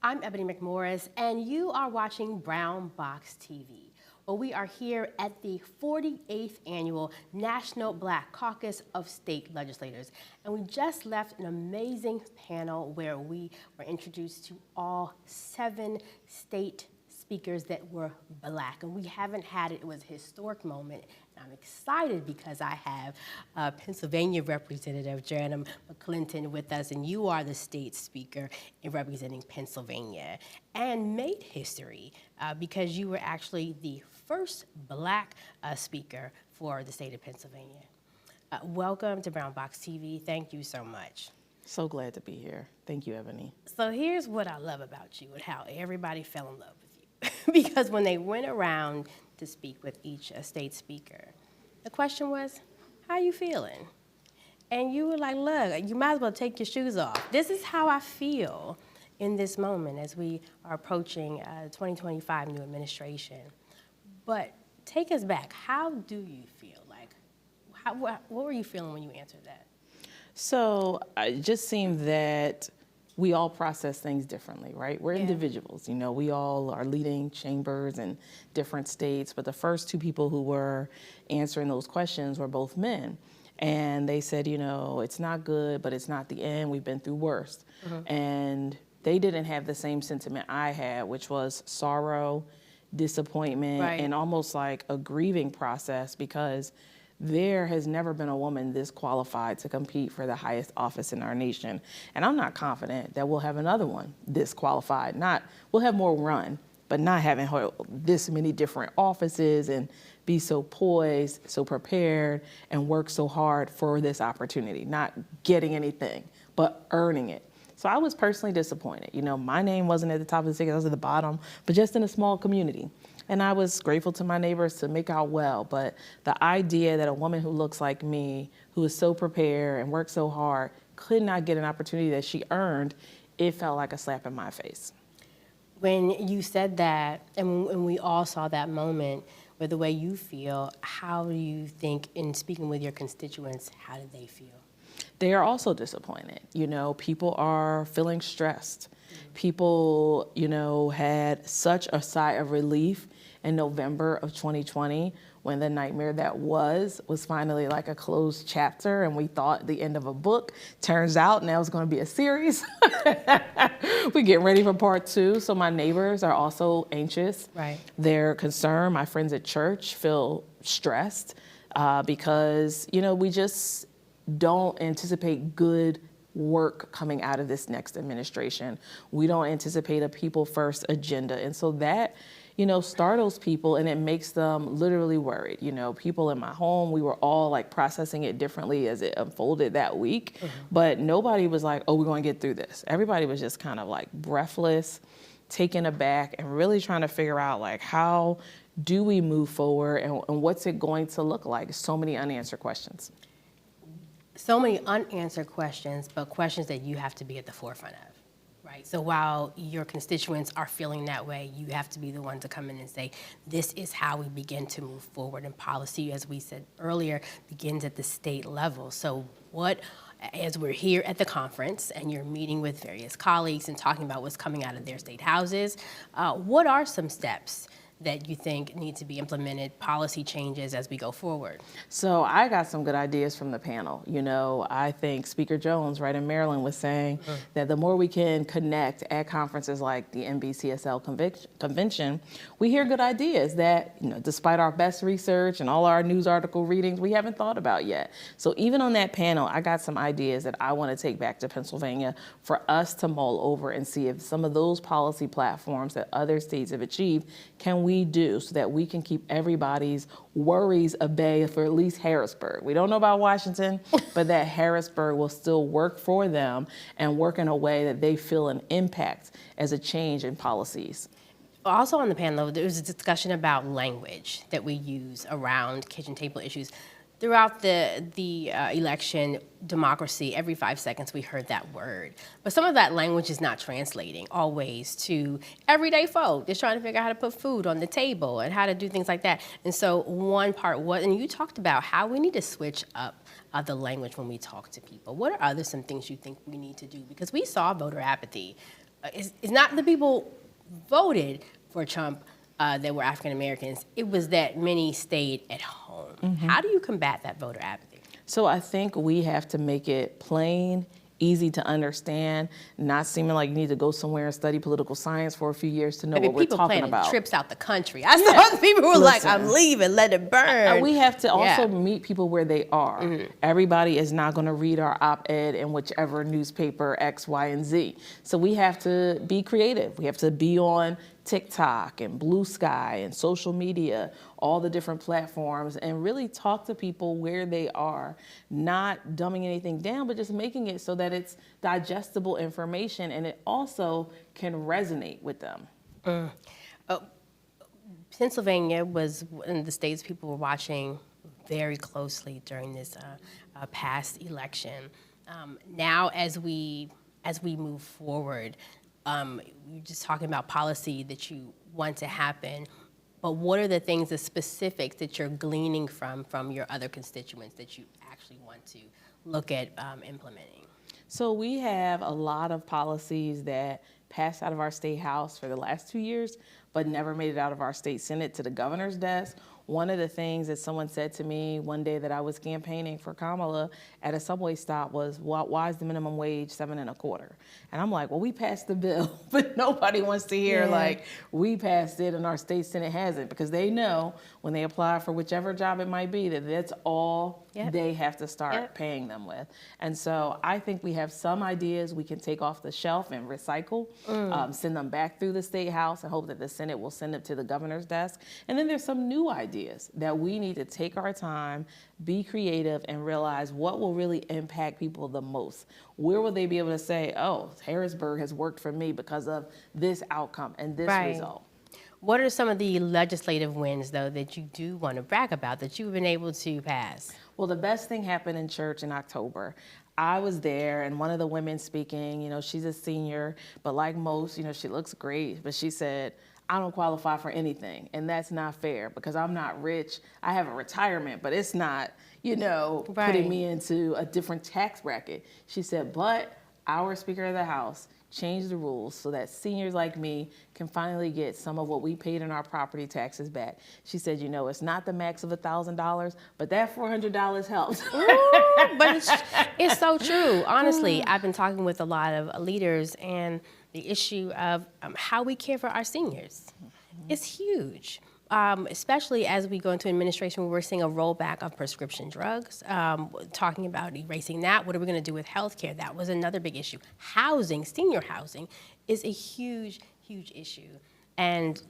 I'm Ebony McMorris, and you are watching Brown Box TV. Well, we are here at the 48th Annual National Black Caucus of State Legislators, and we just left an amazing panel where we were introduced to all 7 state speakers that were Black, and we haven't had it. It was a historic moment. I'm excited because I have Pennsylvania Representative Joanna McClinton with us, and you are the state speaker in representing Pennsylvania, and made history because you were actually the first Black speaker for the state of Pennsylvania. Welcome to Brown Box TV. Thank you so much. So glad to be here. Thank you, Ebony. So here's what I love about you and how everybody fell in love with you. Because when they went around to speak with each state speaker, the question was, how you feeling? And you were like, look, you might as well take your shoes off. This is how I feel in this moment as we are approaching 2025 new administration. But take us back. How do you feel? Like, what were you feeling when you answered that? So it just seemed that we all process things differently, right? We're individuals, you know, we all are leading chambers in different states, but the first 2 people who were answering those questions were both men. And they said, you know, it's not good, but it's not the end. We've been through worse. And they didn't have the same sentiment I had, which was sorrow, disappointment, and almost like a grieving process, because there has never been a woman this qualified to compete for the highest office in our nation. And I'm not confident that we'll have another one this qualified. We'll have more run, but not having this many different offices and be so poised, so prepared, and work so hard for this opportunity, not getting anything, but earning it. So I was personally disappointed. You know, my name wasn't at the top of the ticket, I was at the bottom, but just in a small community. And I was grateful to my neighbors to make out well, but the idea that a woman who looks like me, who is so prepared and worked so hard, could not get an opportunity that she earned, it felt like a slap in my face. When you said that, and we all saw that moment with the way you feel, how do you think, in speaking with your constituents, how did they feel? They are also disappointed. You know, people are feeling stressed. People, you know, had such a sigh of relief in November of 2020 when the nightmare that was finally like a closed chapter, and we thought the end of a book. Turns out now it's going to be a series. We're getting ready for part 2. So my neighbors are also anxious. Right. They're concerned. My friends at church feel stressed because, you know, we just don't anticipate good work coming out of this next administration. We don't anticipate a people first agenda. And so that, you know, startles people, and it makes them literally worried. You know, people in my home, we were all like processing it differently as it unfolded that week, but nobody was like, oh, we're going to get through this. Everybody was just kind of like breathless, taken aback, and really trying to figure out like, how do we move forward, and what's it going to look like? So many unanswered questions. So many unanswered questions, but questions that you have to be at the forefront of, right? So while your constituents are feeling that way, you have to be the one to come in and say, this is how we begin to move forward. And policy, as we said earlier, begins at the state level. So what, as we're here at the conference and you're meeting with various colleagues and talking about what's coming out of their state houses, what are some steps that you think need to be implemented, policy changes as we go forward? So I got some good ideas from the panel. You know, I think Speaker Jones, right in Maryland, was saying that the more we can connect at conferences like the NBCSL convention, we hear good ideas that, you know, despite our best research and all our news article readings, we haven't thought about yet. So even on that panel, I got some ideas that I want to take back to Pennsylvania for us to mull over and see if some of those policy platforms that other states have achieved can we do, so that we can keep everybody's worries at bay for at least Harrisburg. We don't know about Washington, but that Harrisburg will still work for them and work in a way that they feel an impact as a change in policies. Also on the panel, there was a discussion about language that we use around kitchen table issues. Throughout the election, democracy, every 5 seconds we heard that word. But some of that language is not translating always to everyday folk. They're trying to figure out how to put food on the table and how to do things like that. And so one part was, and you talked about how we need to switch up the language when we talk to people. What are some things you think we need to do? Because we saw voter apathy it's not the people voted for Trump that were African Americans. It was that many stayed at home. How do you combat that voter apathy? So I think we have to make it plain, easy to understand, not seeming like you need to go somewhere and study political science for a few years to know what we're talking about. People trips out the country. I saw people who were like, I'm leaving, let it burn. We have to also meet people where they are. Everybody is not going to read our op-ed in whichever newspaper X, Y, and Z. So we have to be creative. We have to be on TikTok and Blue Sky and social media, all the different platforms, and really talk to people where they are, not dumbing anything down, but just making it so that it's digestible information and it also can resonate with them. Pennsylvania was one of the states people were watching very closely during this past election. Now, as we move forward, you're just talking about policy that you want to happen, but what are the things, the specifics that you're gleaning from your other constituents that you actually want to look at implementing? So we have a lot of policies that passed out of our state house for the last 2 years, but never made it out of our state senate to the governor's desk. One of the things that someone said to me one day that I was campaigning for Kamala at a subway stop was, why is the minimum wage $7.25? And I'm like, well, we passed the bill, but nobody wants to hear like we passed it and our state senate hasn't, because they know when they apply for whichever job it might be that that's all they have to start paying them with. And so I think we have some ideas we can take off the shelf and recycle, send them back through the state house and hope that the Senate will send them to the governor's desk. And then there's some new ideas that we need to take our time, be creative, and realize what will really impact people the most. Where will they be able to say, oh, Harrisburg has worked for me because of this outcome and this result? What are some of the legislative wins, though, that you do want to brag about that you've been able to pass? Well, the best thing happened in church in October. I was there, and one of the women speaking, you know, she's a senior, but like most, you know, she looks great, but she said, I don't qualify for anything, and that's not fair because I'm not rich. I have a retirement, but it's not, you know, putting me into a different tax bracket. She said, but our Speaker of the House changed the rules so that seniors like me can finally get some of what we paid in our property taxes back. She said, you know, it's not the max of $1,000, but that $400 helps. Ooh, but it's so true. Honestly, I've been talking with a lot of leaders, and the issue of how we care for our seniors is huge. Especially as we go into administration where we're seeing a rollback of prescription drugs, talking about erasing that. What are we going to do with healthcare? That was another big issue. Housing, senior housing, is a huge, huge issue. And to